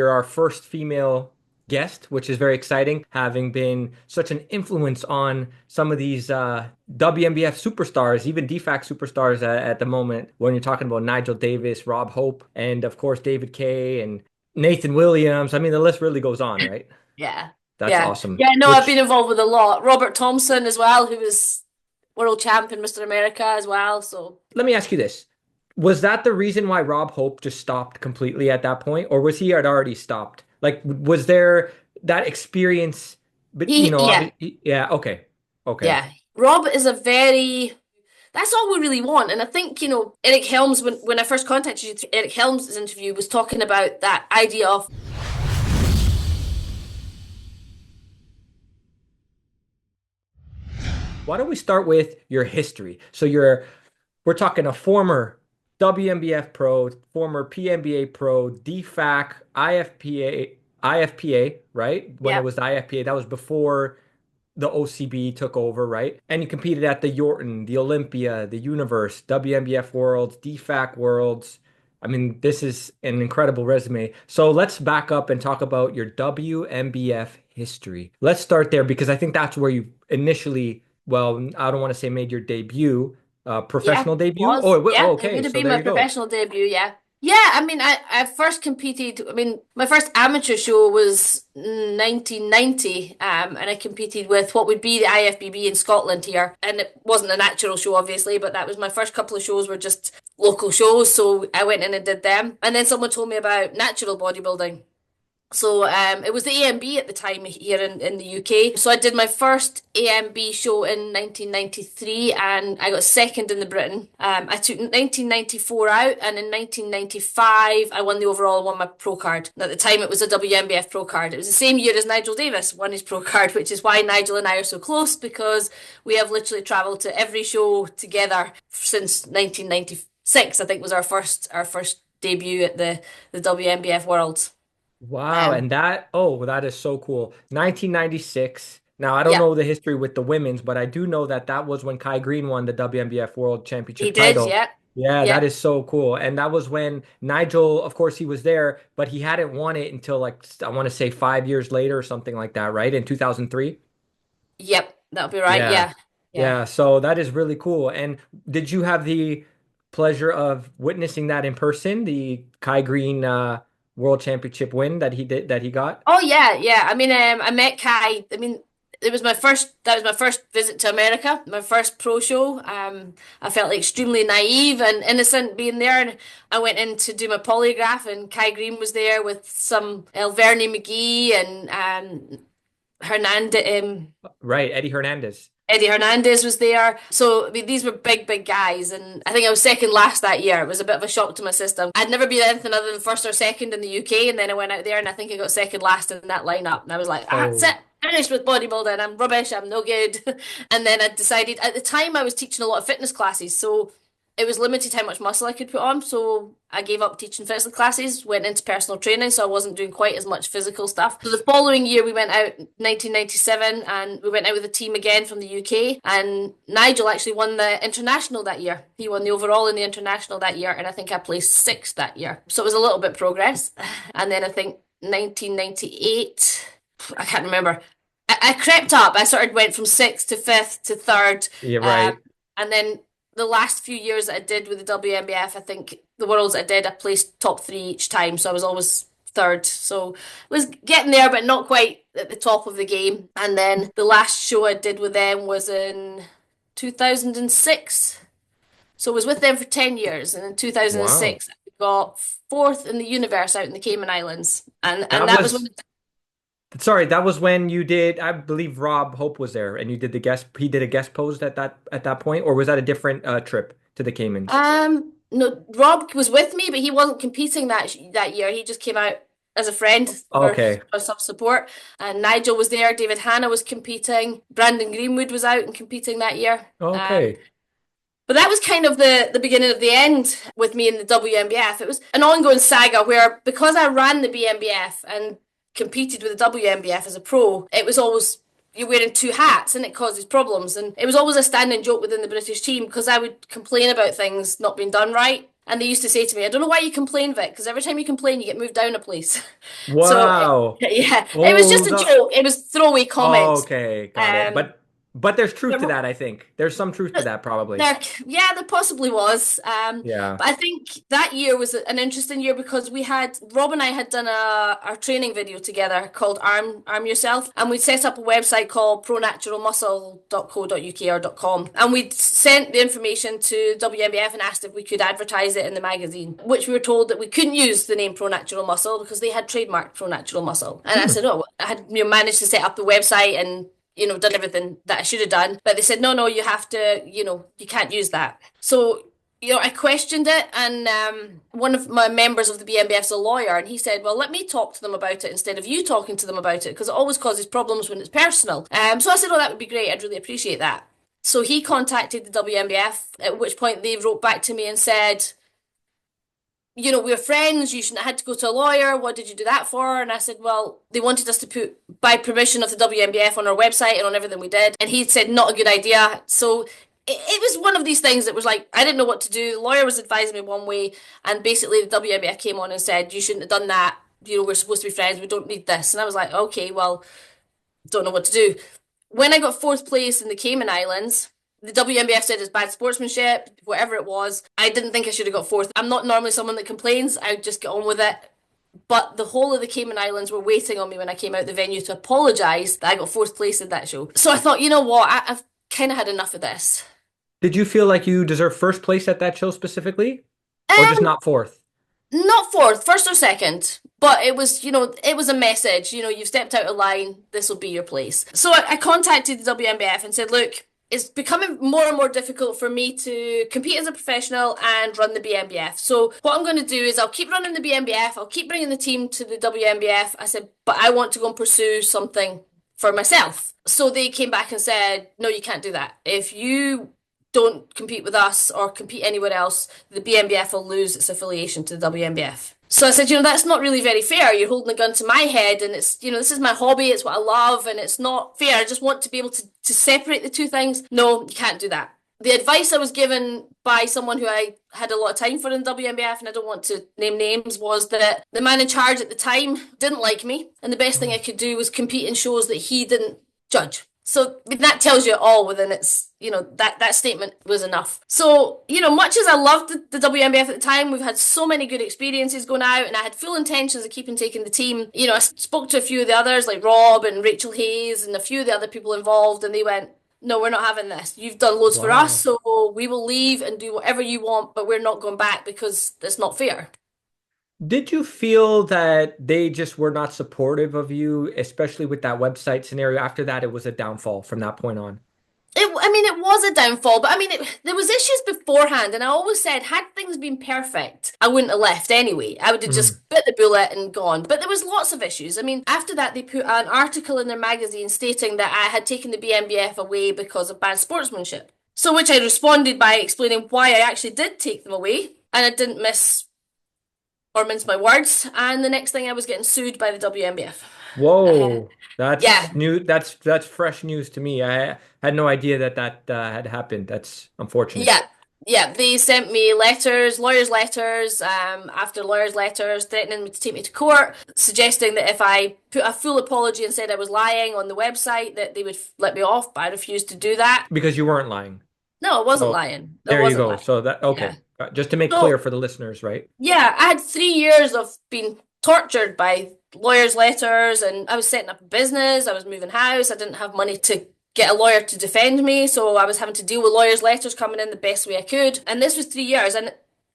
You're our first female guest, which is very exciting, having been such an influence on some of these WNBF superstars, even DFAC superstars at the moment, when you're talking about Nigel Davis, Rob Hope, and of course David Kaye and Nathan Williams. I mean, the list really goes on, right? Yeah. That's Yeah. awesome. Yeah, no, I've been Which, involved with a lot. Robert Thompson as well, who was world champion, Mr. America as well. So let me ask you this. Was that the reason why Rob Hope just stopped completely at that point, or was he had already stopped? Like, was there that experience? But yeah, yeah, okay, okay. yeah. Rob is a very, that's all we really want. And I think, Eric Helms, when I first contacted you, Eric Helms' interview was talking about that idea of, Why don't we start with your history? So we're talking a former WNBF pro, former PNBA pro, DFAC, IFPA, right? When it yeah, was the IFPA, that was before the OCB took over, right? And you competed at the Yorton, the Olympia, the Universe, WNBF Worlds, DFAC Worlds. I mean, this is an incredible resume. So let's back up and talk about your WNBF history. Let's start there because I think that's where you initially, well, I don't want to say made your debut, yeah, professional debut. was. Oh, Yeah, it okay. would have So been there my you go. professional debut. Yeah. Yeah, I mean, I first competed. I mean, my first amateur show was 1990, and I competed with what would be the IFBB in Scotland here. And it wasn't a natural show, obviously, but that was my first couple of shows were just local shows. So I went in and did them. And then someone told me about natural bodybuilding. So it was the AMB at the time here in the UK. So I did my first AMB show in 1993 and I got second in the Britain. I took 1994 out and in 1995 I won the overall and won my pro card. And at the time it was a WNBF pro card. It was the same year as Nigel Davis won his pro card, which is why Nigel and I are so close because we have literally travelled to every show together since 1996. I think was our first debut at the WNBF Worlds. Wow, Um, and that is so cool. 1996. Now, I don't yeah, know the history with the women's, but I do know that that was when Greene won the WNBF World he Championship did. title. Yeah, Yeah, that yeah, is so cool. And that was when Nigel, of course, he was there, but he hadn't won it until like I want to say 5 years later or something like that, right? In 2003. yep. That'll be right. Yeah. Yeah, yeah. Yeah, so that is really cool. And did you have the pleasure of witnessing that in person, the Greene World Championship win that he got? Oh yeah, yeah. I mean, I met Kai. I mean, it was my first. That was my first visit to America. My first pro show. I felt like extremely naive and innocent being there, and I went in to do my polygraph, and Kai Greene was there with some Elverney McGee and Hernandez. Right, Eddie Hernandez. Eddie Hernandez was there. So, I mean, these were big, big guys. And I think I was second last that year. It was a bit of a shock to my system. I'd never been anything other than first or second in the UK. And then I went out there and I think I got second last in that lineup. And I was like, that's Oh, it. Finished with bodybuilding. I'm rubbish. I'm no good. And then I decided at the time I was teaching a lot of fitness classes. So it was limited how much muscle I could put on. So I gave up teaching fitness classes, went into personal training, so I wasn't doing quite as much physical stuff. So the following year we went out 1997 and we went out with a team again from the UK and Nigel actually won the international that year. He won the overall in the international that year and I think I placed sixth that year. So it was a little bit progress. And then I think 1998, I can't remember. I crept up. I sort of went from sixth to fifth to third. yeah, Um, right. and then the last few years that I did with the WNBF, I think the worlds I did, I placed top three each time. So I was always third. So I was getting there, but not quite at the top of the game. And then the last show I did with them was in 2006. So I was with them for 10 years. And in Wow. 2006, I got fourth in the universe out in the Cayman Islands. And That that was when, was sorry, that was when you did, I believe Rob Hope was there and you did the guest he did a guest post at that point, or was that a different trip to the Caymans? no, Rob was with me, but he wasn't competing that year. He just came out as a friend Okay. for some support. And Nigel was there. David Hanna was competing. Brandon Greenwood was out and competing that year. Okay. But that was kind of the beginning of the end with me in the WNBF. It was an ongoing saga where because I ran the BNBF and competed with the WNBF as a pro, it was always you're wearing two hats and it causes problems. And it was always a standing joke within the British team because I would complain about things not being done right. And they used to say to me, I don't know why you complain, Vic, because every time you complain, you get moved down a place. So, Wow. yeah, it was just Oh, a joke. It was throwaway comments. okay, got it. Um, But there's truth to there, that, I think. There's some truth to that probably. there possibly was. Yeah. But I think that year was an interesting year because Rob and I had done our training video together called Arm Yourself, and we'd set up a website called pronaturalmuscle.co.uk or .com, and we'd sent the information to WNBF and asked if we could advertise it in the magazine, which we were told that we couldn't use the name Pro Natural Muscle because they had trademarked Pro Natural Muscle. And I Hmm. said, oh, I had managed to set up the website and done everything that I should have done. But they said, no, no, you have to, you can't use that. So, I questioned it, and one of my members of the BNBF is a lawyer, and he said, well, let me talk to them about it instead of you talking to them about it, because it always causes problems when it's personal. So I said, oh, that would be great. I'd really appreciate that. So he contacted the WNBF, at which point they wrote back to me and said, we're friends. You shouldn't have had to go to a lawyer. What did you do that for? And I said, well, they wanted us to put by permission of the WNBF on our website and on everything we did. And he said, not a good idea. So it was one of these things that was like, I didn't know what to do. The lawyer was advising me one way. And basically the WNBF came on and said, you shouldn't have done that. We're supposed to be friends. We don't need this. And I was like, okay, well, don't know what to do. When I got fourth place in the Cayman Islands, the WNBF said it's bad sportsmanship, whatever it was. I didn't think I should have got fourth. I'm not normally someone that complains. I would just get on with it. But the whole of the Cayman Islands were waiting on me when I came out the venue to apologise that I got fourth place in that show. So I thought, you know what? I've kind of had enough of this. Did you feel like you deserved first place at that show specifically, or just Um, not fourth? Not fourth, first or second. But it was, it was a message. You've stepped out of line. This will be your place. So I contacted the WNBF and said, look, it's becoming more and more difficult for me to compete as a professional and run the BNBF. So what I'm going to do is I'll keep running the BNBF. I'll keep bringing the team to the WNBF. I said, but I want to go and pursue something for myself. So they came back and said, no, you can't do that. If you don't compete with us or compete anywhere else, the BNBF will lose its affiliation to the WNBF. So I said, that's not really very fair. You're holding a gun to my head, and it's, this is my hobby, it's what I love, and it's not fair. I just want to be able to separate the two things. No, you can't do that. The advice I was given by someone who I had a lot of time for in WNBF, and I don't want to name names, was that the man in charge at the time didn't like me, and the best thing I could do was compete in shows that he didn't judge. So that tells you it all within its, that statement was enough. So, much as I loved the WNBF at the time, we've had so many good experiences going out, and I had full intentions of keeping taking the team. I spoke to a few of the others like Rob and Rachel Hayes and a few of the other people involved, and they went, no, we're not having this. You've done loads for us, Wow. so we will leave and do whatever you want, but we're not going back because it's not fair. Did you feel that they just were not supportive of you, especially with that website scenario? After that, it was a downfall from that point on. It was a downfall, but there was issues beforehand, and I always said, had things been perfect, I wouldn't have left anyway. I would have Mm. just bit the bullet and gone. But there was lots of issues. After that, they put an article in their magazine stating that I had taken the BNBF away because of bad sportsmanship. So, which I responded by explaining why I actually did take them away, and I didn't miss or mince my words. And the next thing, I was getting sued by the WNBF. Whoa, Yeah. that's new. That's fresh news to me. I had no idea that had happened. That's unfortunate. Yeah, yeah. They sent me letters, lawyers' letters, after lawyers' letters, threatening me to take me to court, suggesting that if I put a full apology and said I was lying on the website, that they would let me off, but I refused to do that. Because you weren't lying. No, I wasn't So lying. I there you wasn't go. lying. So that Yeah. okay. Just to make clear So, for the listeners, right? yeah, I had 3 years of being tortured by lawyers' letters, and I was setting up a business, I was moving house, I didn't have money to get a lawyer to defend me, so I was having to deal with lawyers' letters coming in the best way I could. And this was 3 years, and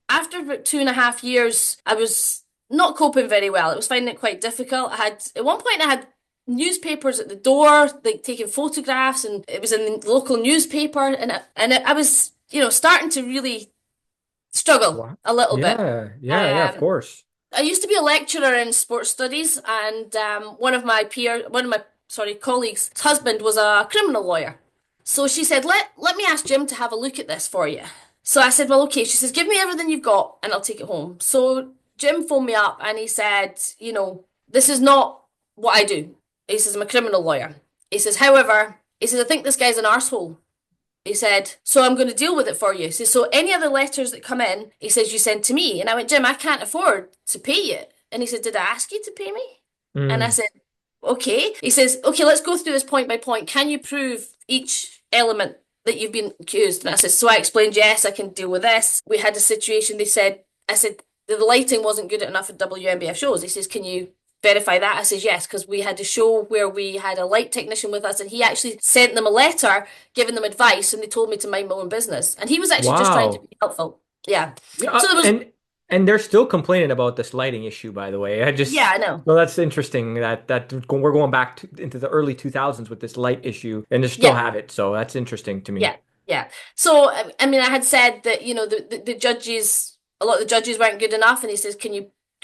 after about 2.5 years, I was not coping very well. I was finding it quite difficult. At one point, I had newspapers at the door, like taking photographs, and it was in the local newspaper, I was, starting to really struggle Wow. a little bit. Yeah, yeah, yeah, of Um, course. I used to be a lecturer in sports studies, and one of my colleagues' husband was a criminal lawyer. So she said, let me ask Jim to have a look at this for you. So I said, well, okay. She says, give me everything you've got and I'll take it home. So Jim phoned me up and he said, this is not what I do. He says, I'm a criminal lawyer. He says, however, he says, I think this guy's an arsehole. He said, so I'm going to deal with it for you. He says, so any other letters that come in, he says, you send to me. And I went, Jim, I can't afford to pay you. And he said, did I ask you to pay me? And I Mm. said, okay. He says, okay, let's go through this point by point. Can you prove each element that you've been accused? And I said, so I explained, yes, I can deal with this. We had a situation, I said, the lighting wasn't good enough at WNBF shows. He says, can you verify that? I says, yes, because we had a show where we had a light technician with us and he actually sent them a letter giving them advice and they told me to mind my own business. And he was actually just trying to Wow. be helpful. Yeah. Yeah, So there was, and they're still complaining about this lighting issue, by the way. I yeah, just I know. well, that's interesting that we're going back into the early 2000s with this light issue, and they still Yeah. have it. So that's interesting to me. Yeah, yeah. So, I mean, I had said that, the judges, a lot of the judges weren't good enough. And he says,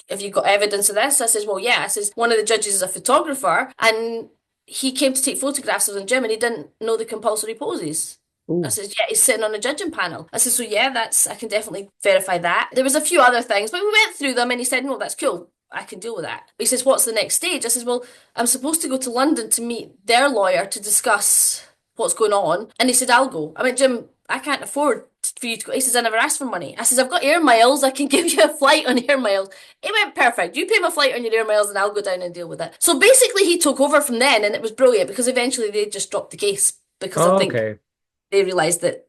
have you got evidence of this? I says, well, yeah. I says, one of the judges is a photographer and he came to take photographs of the gym and he didn't know the compulsory poses. I Ooh. says, yeah, he's sitting on a judging panel. I says, so yeah, I can definitely verify that. There was a few other things, but we went through them and he said, no, that's cool. I can deal with that. But he says, what's the next stage? I says, well, I'm supposed to go to London to meet their lawyer to discuss what's going on. And he said, I'll go. I went, Jim, I can't afford for you to go. He says, I never asked for money. I says, I've got air miles. I can give you a flight on air miles. He went, perfect. You pay my flight on your air miles and I'll go down and deal with it. So basically he took over from then and it was brilliant because eventually they just dropped the case because I Oh, think okay. they realized that,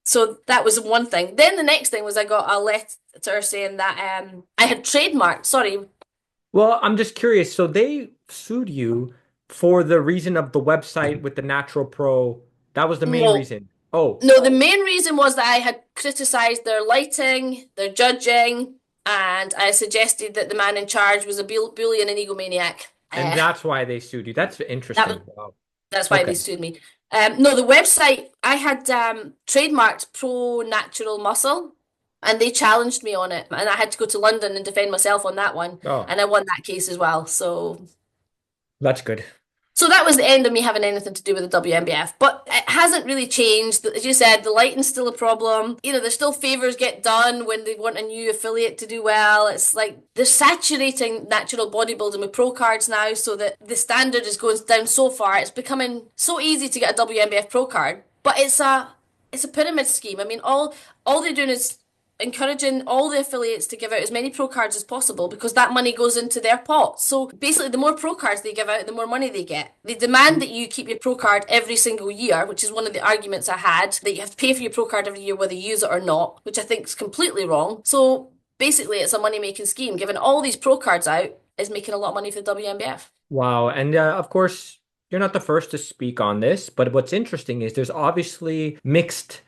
so that was one thing. Then the next thing was I got a letter saying that I had trademarked, sorry. Well, I'm just curious. So they sued you for the reason of the website with the Natural Pro. That was the main No, reason. Oh, no, the main reason was that I had criticized their lighting, their judging, and I suggested that the man in charge was a bully and an egomaniac. and that's why they sued you. That's That was interesting. Wow. That's why Okay. they sued me. No, the website, I had trademarked Pro Natural Muscle and they challenged me on it. And I had to go to London and defend myself on that one. Oh, And I won that case as well. that's good. So that was the end of me having anything to do with the WNBF. But it hasn't really changed. As you said, the lighting's still a problem. There's still favors get done when they want a new affiliate to do well. It's like they're saturating natural bodybuilding with pro cards now so that the standard is going down so far. It's becoming so easy to get a WNBF pro card. But it's a pyramid scheme. I mean, all they're doing is encouraging all the affiliates to give out as many pro cards as possible because that money goes into their pot. So basically, the more pro cards they give out, the more money they get. They demand that you keep your pro card every single year, which is one of the arguments I had, that you have to pay for your pro card every year whether you use it or not, which I think is completely wrong. So basically, it's a money-making scheme. Giving all these pro cards out is making a lot of money for the WNBF. Wow. And of course, you're not the first to speak on this, but what's interesting is there's obviously mixed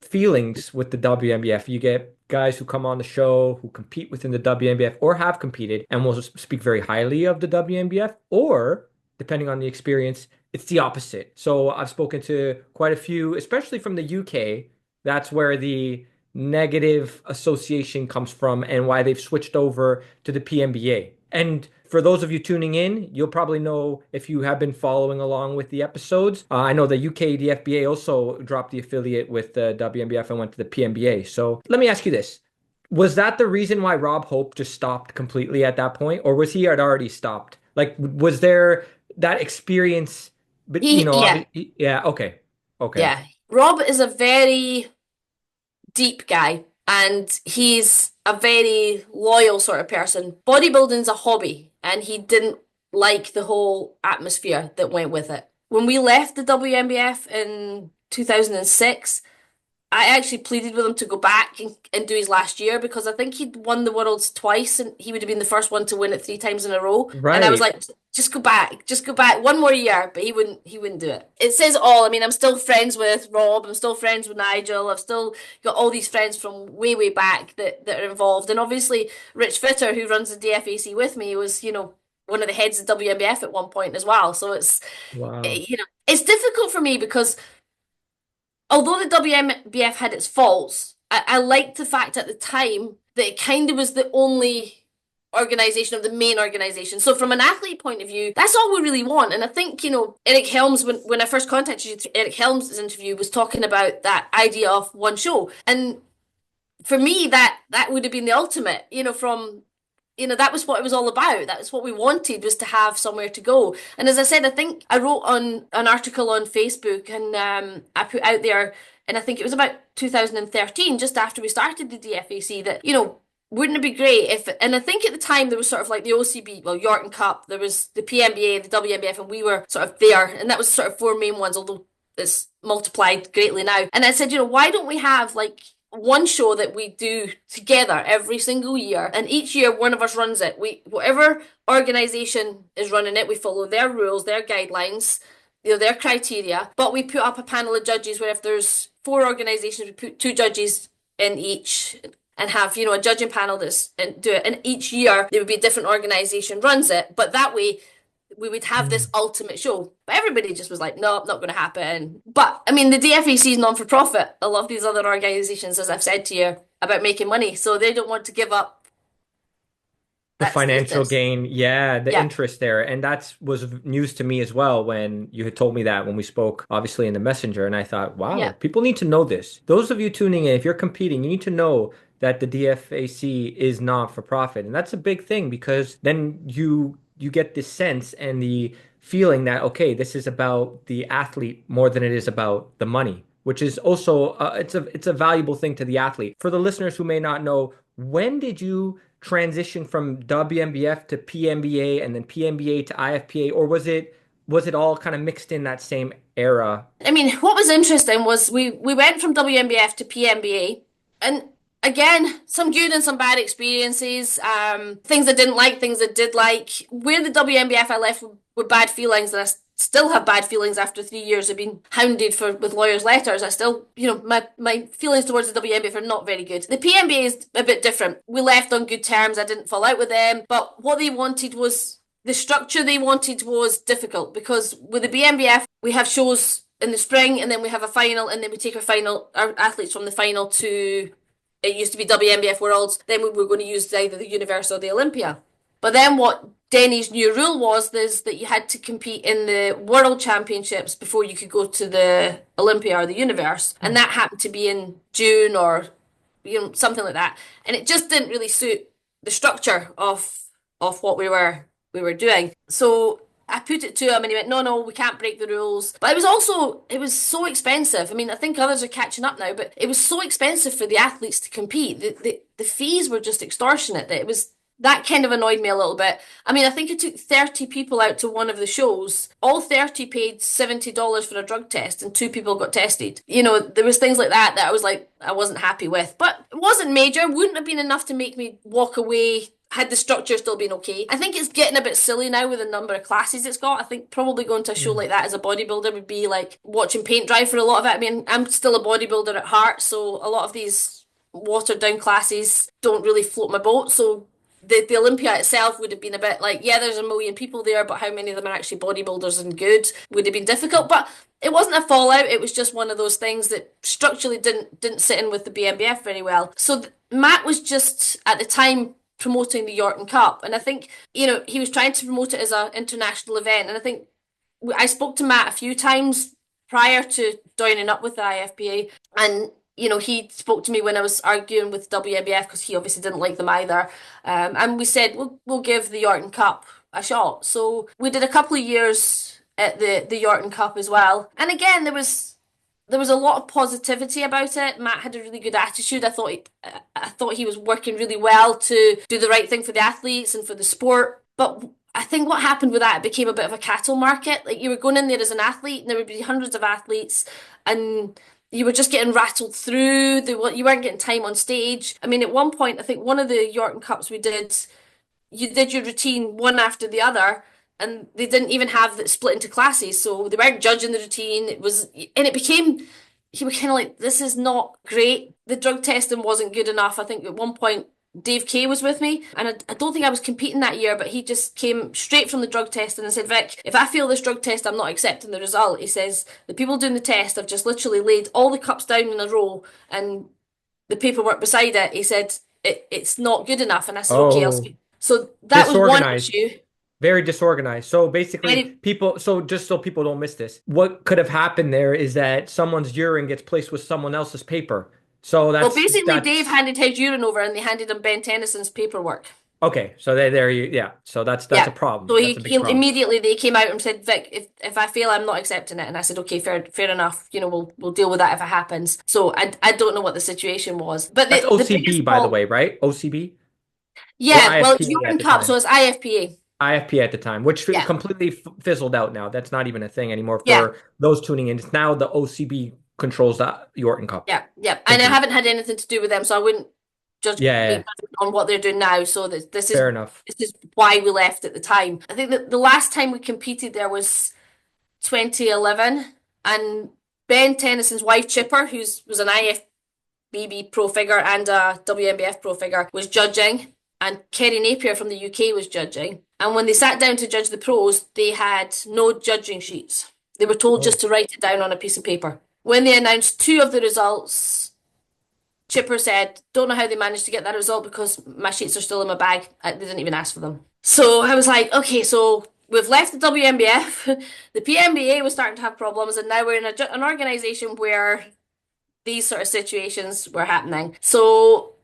feelings with the WNBF. You get guys who come on the show who compete within the WNBF or have competed and will speak very highly of the WNBF, or depending on the experience, it's the opposite. So I've spoken to quite a few, especially from the UK. That's where the negative association comes from and why they've switched over to the PNBA. And for those of you tuning in, you'll probably know if you have been following along with the episodes. I know the UK DFBA also dropped the affiliate with the WNBF and went to the PNBA. So let me ask you this. Was that the reason why Rob Hope just stopped completely at that point? Or was he had already stopped? Like, was there that experience? But, Yeah, yeah, okay. Okay. yeah. Rob is a very deep guy and he's a very loyal sort of person. Bodybuilding's a hobby and he didn't like the whole atmosphere that went with it. When we left the WNBF in 2006, I actually pleaded with him to go back and do his last year because I think he'd won the worlds twice and he would have been the first one to win it 3 times in a row. And I was Right. like, just go back one more year, but he wouldn't do it. It says it all. I mean, I'm still friends with Rob, I'm still friends with Nigel, I've still got all these friends from way, way back that are involved. And obviously Rich Fitter, who runs the DFAC with me, was, one of the heads of WNBF at one point as well. So Wow. it's difficult for me because although the WNBF had its faults, I liked the fact at the time that it kind of was the only organization of the main organization. So from an athlete point of view, that's all we really want. And I think, Eric Helms, when I first contacted you, Eric Helms' interview was talking about that idea of one show. And for me, that would have been the ultimate, from that was what it was all about. That was what we wanted, was to have somewhere to go. And as I said, I think I wrote on an article on Facebook, and I put out there, and I think it was about 2013, just after we started the DFAC, that, wouldn't it be great if, and I think at the time there was sort of like the OCB, well, Yorton Cup, there was the PNBA, the WNBF, and we were sort of there. And that was sort of four main ones, although it's multiplied greatly now. And I said, why don't we have like one show that we do together every single year, and each year one of us runs it. Whatever organization is running it, we follow their rules, their guidelines, their criteria, but we put up a panel of judges where if there's four organizations, we put two judges in each and have, a judging panel and do it. And each year there would be a different organization runs it, but that way we would have this ultimate show. But everybody just was like, no, not going to happen. But I mean, the DFAC is non-for-profit. A lot of these other organizations, as I've said to you, about making money, so they don't want to give up the that financial status. gain, the Yeah, interest there. And that was news to me as well when you had told me that when we spoke, obviously in the messenger. And I thought, wow, yeah. people need to know this. Those of you tuning in, if you're competing, you need to know that the DFAC is not for profit. And that's a big thing, because then you get this sense and the feeling that, okay, this is about the athlete more than it is about the money, which is also it's a valuable thing to the athlete. For the listeners who may not know, when did you transition from WNBF to PNBA and then PNBA to IFPA, or was it all kind of mixed in that same era? I mean, what was interesting was we went from WNBF to PNBA, and again, some good and some bad experiences. Things I didn't like, things I did like. Where the WNBF I left with bad feelings, and I still have bad feelings after 3 years of being hounded with lawyers' letters. I still, my feelings towards the WNBF are not very good. The PNBA is a bit different. We left on good terms. I didn't fall out with them, but what they wanted was, the structure they wanted was difficult, because with the BNBF, we have shows in the spring, and then we have a final, and then we take our athletes from the final to, it used to be WNBF Worlds, then we were going to use either the Universe or the Olympia. But then what Denny's new rule was is that you had to compete in the World Championships before you could go to the Olympia or the Universe. And that happened to be in June or something like that. And it just didn't really suit the structure of what we were doing. So I put it to him and he went, no, we can't break the rules. But it was so expensive. I mean, I think others are catching up now, but it was so expensive for the athletes to compete. The fees were just extortionate. That kind of annoyed me a little bit. I mean, I think I took 30 people out to one of the shows. All 30 paid $70 for a drug test, and 2 people got tested. There was things like that I was like, I wasn't happy with. But it wasn't major. Wouldn't have been enough to make me walk away had the structure still been okay. I think it's getting a bit silly now with the number of classes it's got. I think probably going to a show like that as a bodybuilder would be like watching paint dry for a lot of it. I mean, I'm still a bodybuilder at heart, so a lot of these watered down classes don't really float my boat. So the Olympia itself would have been a bit like, yeah, there's a million people there, but how many of them are actually bodybuilders and good? Would have been difficult, but it wasn't a fallout. It was just one of those things that structurally didn't sit in with the BNBF very well. So Matt was just at the time promoting the Yorton Cup, and I think he was trying to promote it as an international event. And I think I spoke to Matt a few times prior to joining up with the IFPA, and he spoke to me when I was arguing with WNBF because he obviously didn't like them either. And we said, we'll give the Yorton Cup a shot. So we did a couple of years at the Yorton Cup as well. And again, there was a lot of positivity about it. Matt had a really good attitude. I thought he was working really well to do the right thing for the athletes and for the sport. But I think what happened with that, it became a bit of a cattle market. Like, you were going in there as an athlete, and there would be hundreds of athletes, and you were just getting rattled through. You weren't getting time on stage. I mean, at one point, I think one of the Yorton Cups we did, you did your routine one after the other, and they didn't even have it split into classes, so they weren't judging the routine. It became, you were kind of like, this is not great. The drug testing wasn't good enough. I think at one point Dave Kaye was with me, and I don't think I was competing that year, but he just came straight from the drug testing and said, Vic, if I fail this drug test, I'm not accepting the result. He says, the people doing the test have just literally laid all the cups down in a row and the paperwork beside it. He said, it's not good enough. And I said, okay, I'll Oh, speak. So that was one disorganized. issue. Very disorganized. So basically, so just so people don't miss this, what could have happened there is that someone's urine gets placed with someone else's paper. So Well, basically, Dave handed his urine over and they handed him Ben Tennyson's paperwork. Okay, so yeah. So that's a Yeah. problem. So That's a he big problem. immediately they came out and said, Vic, if I fail, I'm not accepting it. And I said, okay, fair enough. We'll deal with that if it happens. So I don't know what the situation was, but That's the OCB, biggest by the problem, way, right? OCB or yeah. Well, it's IFPA at urine the cup, so time. it's IFPA. IFPA at the time, which Yeah. completely fizzled out now. That's not even a thing anymore Yeah. for those tuning in. It's now the OCB controls the Yorton Cup. Yeah. Yeah. And I Complete. haven't had anything to do with them, so I wouldn't just Yeah, yeah, make yeah. judgment on what they're doing now. So Fair enough. this is why we left at the time. I think that the last time we competed there was 2011, and Ben Tennyson's wife Chipper, was an IFBB pro figure and a WNBF pro figure, was judging, and Kerry Napier from the UK was judging. And when they sat down to judge the pros, they had no judging sheets. They were told Oh, just to write it down on a piece of paper. When they announced two of the results, Chipper said, "Don't know how they managed to get that result because my sheets are still in my bag. They didn't even ask for them." So I was like, okay, so we've left the WNBF. The PNBA was starting to have problems, and now we're in an organization where these sort of situations were happening. So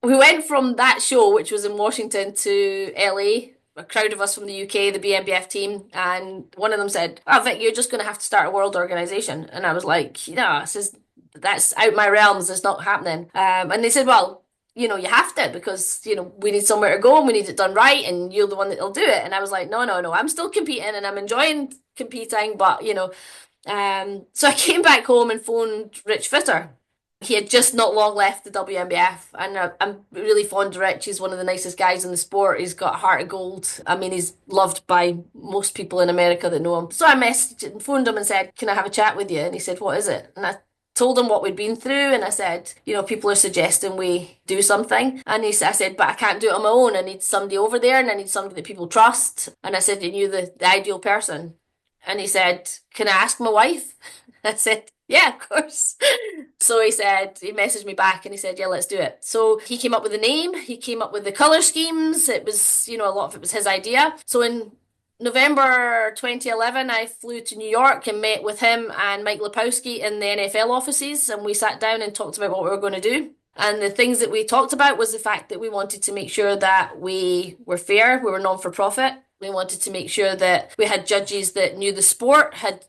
we went from that show, which was in Washington, to LA. A crowd of us from the UK, the BNBF team, and one of them said, "Oh, Vic, you're just going to have to start a world organization." And I was like, "No, that's out my realms. It's not happening." And they said, "Well, you have to because we need somewhere to go and we need it done right, and you're the one that'll do it." And I was like, "No, no, no. I'm still competing and I'm enjoying competing, but." So I came back home and phoned Rich Fitter. He had just not long left the WNBF, and I'm really fond of Rich. He's one of the nicest guys in the sport. He's got a heart of gold. I mean, he's loved by most people in America that know him. So I messaged and phoned him and said, "Can I have a chat with you?" And he said, "What is it?" And I told him what we'd been through, and I said, "People are suggesting we do something." And I said, "But I can't do it on my own. I need somebody over there, and I need somebody that people trust." And I said, "And you the ideal person?" And he said, "Can I ask my wife?" I said, "Yeah, of course." So he messaged me back and he said, "Yeah, let's do it." So he came up with the name, he came up with the color schemes. It was, a lot of it was his idea. So in November 2011, I flew to New York and met with him and Mike Lepowski in the NFL offices, and we sat down and talked about what we were going to do. And the things that we talked about was the fact that we wanted to make sure that we were fair, we were non-for-profit. We wanted to make sure that we had judges that knew the sport, had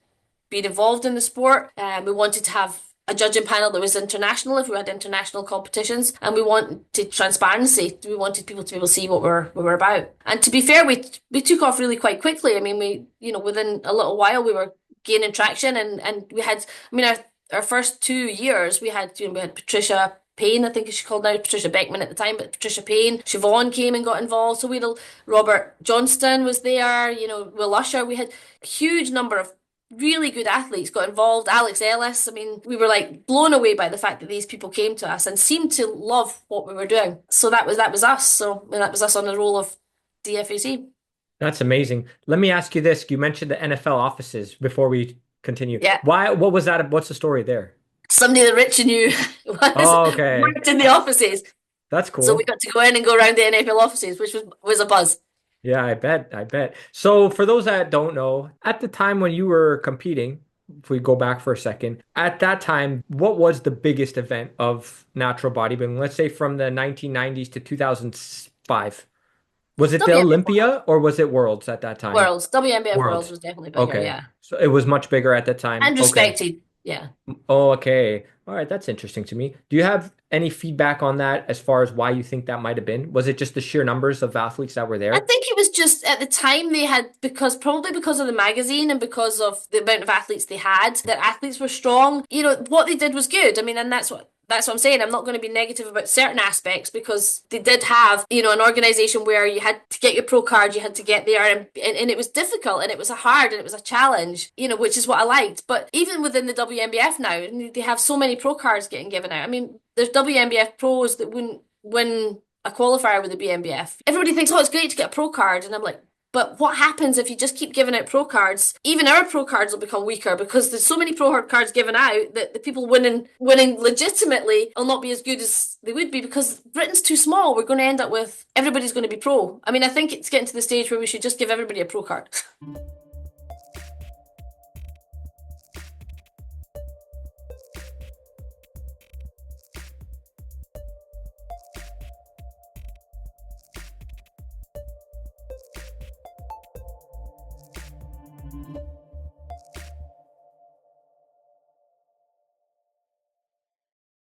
been involved in the sport. We wanted to have a judging panel that was international if we had international competitions, and we wanted transparency. We wanted people to be able to see what we're about. And to be fair, we took off really quite quickly. I mean, within a little while we were gaining traction, and we had, I mean, our first 2 years we had Patricia Payne, I think she called now Patricia Beckman at the time, but Patricia Payne, Siobhan came and got involved. So we had Robert Johnston was there, Will Usher. We had a huge number of really good athletes got involved. Alex Ellis. I mean, we were like blown away by the fact that these people came to us and seemed to love what we were doing. So that was us. So that was us on the role of DFAC. That's amazing. Let me ask you this. You mentioned the NFL offices before we continue. Yeah. Why, what was that? What's the story there? Somebody that Rich knew Oh, okay. worked in the offices. That's So we cool. got to go in and go around the NFL offices, which was a buzz. Yeah, I bet. I bet. So for those that don't know, at the time when you were competing, if we go back for a second, at that time, what was the biggest event of natural bodybuilding? Let's say from the 1990s to 2005. Was it the WNBF Olympia or was it Worlds at that time? Worlds. WNBF Worlds Worlds. was definitely bigger, Okay. yeah. So it was much bigger at that time. And Okay. respected. Yeah. Oh, okay. All right, that's interesting to me. Do you have any feedback on that as far as why you think that might have been? Was it just the sheer numbers of athletes that were I there? think it was just at the time they had, probably because of the magazine and because of the amount of athletes they had, that athletes were strong. What they did was good. I mean, and that's what I'm saying. I'm not going to be negative about certain aspects because they did have, an organization where you had to get your pro card, you had to get there, and it was difficult and it was hard and it was a challenge, which is what I liked. But even within the WNBF now, they have so many pro cards getting given out. I mean, there's WNBF pros that wouldn't win a qualifier with the BNBF. Everybody thinks, "Oh, it's great to get a pro card," and I'm like, but what happens if you just keep giving out pro cards? Even our pro cards will become weaker because there's so many pro cards given out that the people winning legitimately will not be as good as they would be because Britain's too small. We're going to end up with everybody's going to be pro. I mean, I think it's getting to the stage where we should just give everybody a pro card.